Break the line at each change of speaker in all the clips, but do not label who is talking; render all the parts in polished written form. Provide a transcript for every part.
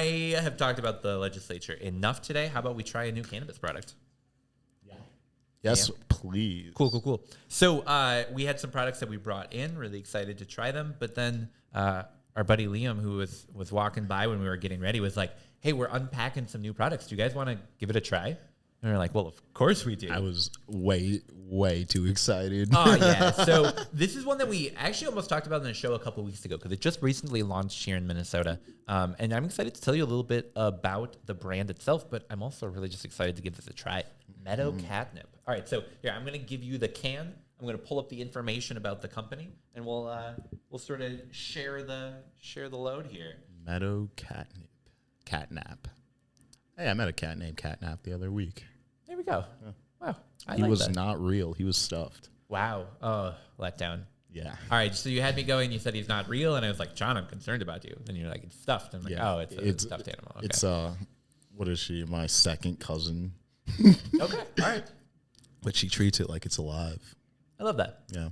I have talked about the legislature enough today. How about we try a new cannabis product?
Yes, please.
Cool. So we had some products that we brought in. Really excited to try them. But then our buddy Liam, who was walking by when we were getting ready, was like, hey, we're unpacking some new products. Do you guys want to give it a try? And we're like, well, of course we do.
I was way too excited.
Oh, yeah. So this is one that we actually almost talked about in the show a couple of weeks ago because it just recently launched here in Minnesota. And I'm excited to tell you a little bit about the brand itself, but I'm also really just excited to give this a try. Meadow Cat Nap. All right, so here, I'm going to give you the can. I'm going to pull up the information about the company, and we'll sort of share the load here.
Meadow Cat Nap. Hey, I met a cat named Cat Nap the other week.
There we go. Yeah. Wow.
He was not real. He was stuffed.
Wow. Oh, let down.
Yeah.
All right, so you had me going. You said he's not real, and I was like, John, I'm concerned about you. And you're like, it's stuffed. I'm like, oh, it's a stuffed animal. Okay.
It's what is she? My second cousin.
Okay. All right.
But she treats it like it's alive.
I love that.
Yeah.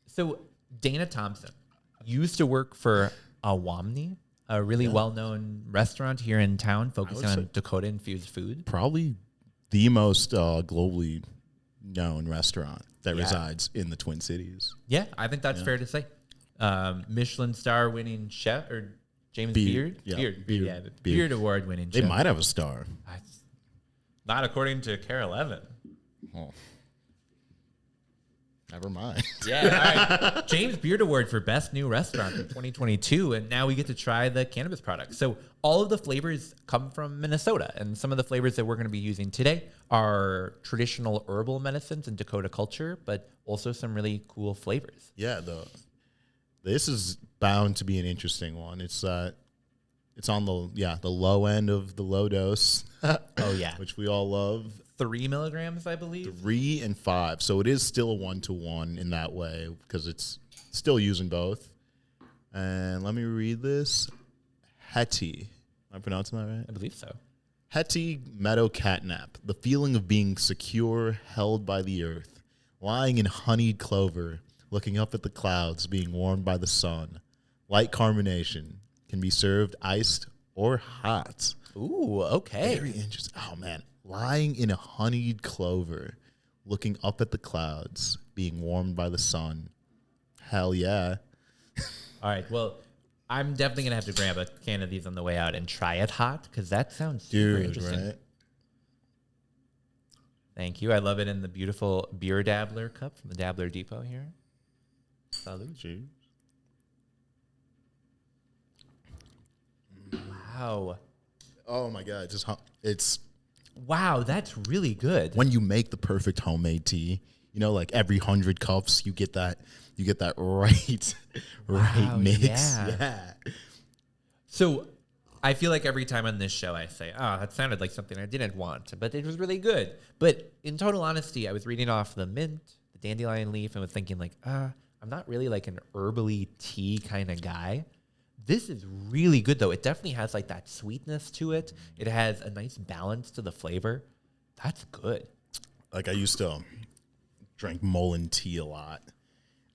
So Dana Thompson used to work for Owamni, a really well-known restaurant here in town focusing on Dakota infused food.
Probably the most globally known restaurant that resides in the Twin Cities.
Yeah, I think that's fair to say. Michelin star winning chef or James Beard?
Yeah.
Beard award winning chef.
They might have a star.
Not according to Care 11.
Oh. Never mind.
Yeah, all right. James Beard Award for Best New Restaurant in 2022, and now we get to try the cannabis products. So all of the flavors come from Minnesota, and some of the flavors that we're going to be using today are traditional herbal medicines and Dakota culture, but also some really cool flavors.
Yeah, this is bound to be an interesting one. It's on the low end of the low dose.
Oh yeah,
which we all love.
3 milligrams, I believe.
3 and 5. So it is still a 1-to-1 in that way because it's still using both. And let me read this. Heti. Am I pronouncing that right?
I believe so.
Heti Meadow Cat Nap. The feeling of being secure, held by the earth. Lying in honeyed clover, looking up at the clouds, being warmed by the sun. Light carbonation. Can be served iced or hot.
Ooh, okay.
Very interesting. Oh, man. Lying in a honeyed clover, looking up at the clouds, being warmed by the sun. Hell yeah.
All right, well, I'm definitely going to have to grab a can of these on the way out and try it hot, because that sounds super interesting. Right? Thank you. I love it in the beautiful Beer Dabbler cup from the Dabbler Depot here. Salud.
Cheers.
Wow.
Oh, my God. It's...
Wow, that's really good.
When you make the perfect homemade tea, like every 100 cups, you get that right mix. Yeah.
So I feel like every time on this show I say, oh, that sounded like something I didn't want, but it was really good. But in total honesty, I was reading off the mint, the dandelion leaf, and was thinking like, I'm not really like an herbally tea kind of guy. This is really good, though. It definitely has like that sweetness to it. It has a nice balance to the flavor. That's good.
Like I used to drink Mullen tea a lot.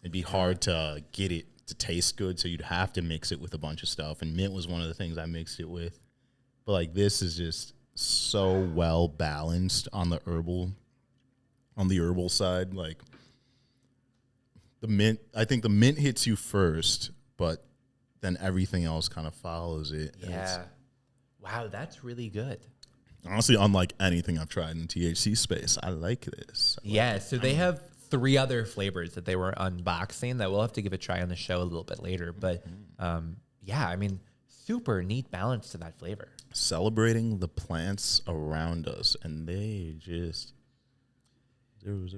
It'd be hard to get it to taste good, so you'd have to mix it with a bunch of stuff. And mint was one of the things I mixed it with. But like this is just so well balanced on the herbal side. Like the mint, I think the mint hits you first, but then everything else kind of follows it.
Yeah. Wow, that's really good.
Honestly, unlike anything I've tried in the THC space, I like this.
So they have 3 other flavors that they were unboxing that we'll have to give a try on the show a little bit later. But I mean, super neat balance to that flavor.
Celebrating the plants around us, and they just...
So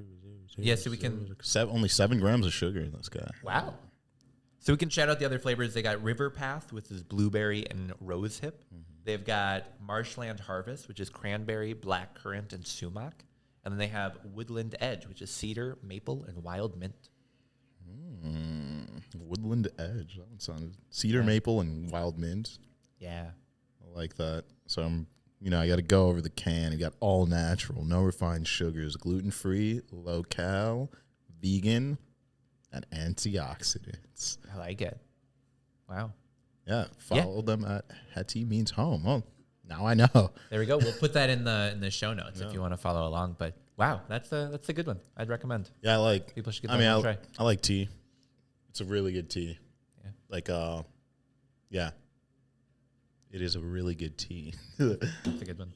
we can...
Only 7 grams of sugar in this guy.
Wow. So we can shout out the other flavors. They got River Path, which is blueberry and rose hip. Mm-hmm. They've got Marshland Harvest, which is cranberry, blackcurrant, and sumac. And then they have Woodland Edge, which is cedar, maple, and wild mint.
Woodland Edge. That one sounded... Cedar, maple, and wild mint.
Yeah.
I like that. So I got to go over the can. You got all natural, no refined sugars, gluten-free, low-cal, vegan, and antioxidants.
I like it. Wow.
Yeah, follow them at Heti means home. Oh, now I know.
There we go. We'll put that in the show notes if you want to follow along. But wow, that's a good one. I'd recommend.
Yeah, I like.
People should get that one try.
I like tea. It's a really good tea.
Yeah.
Like yeah, it is a really good tea.
That's a good one.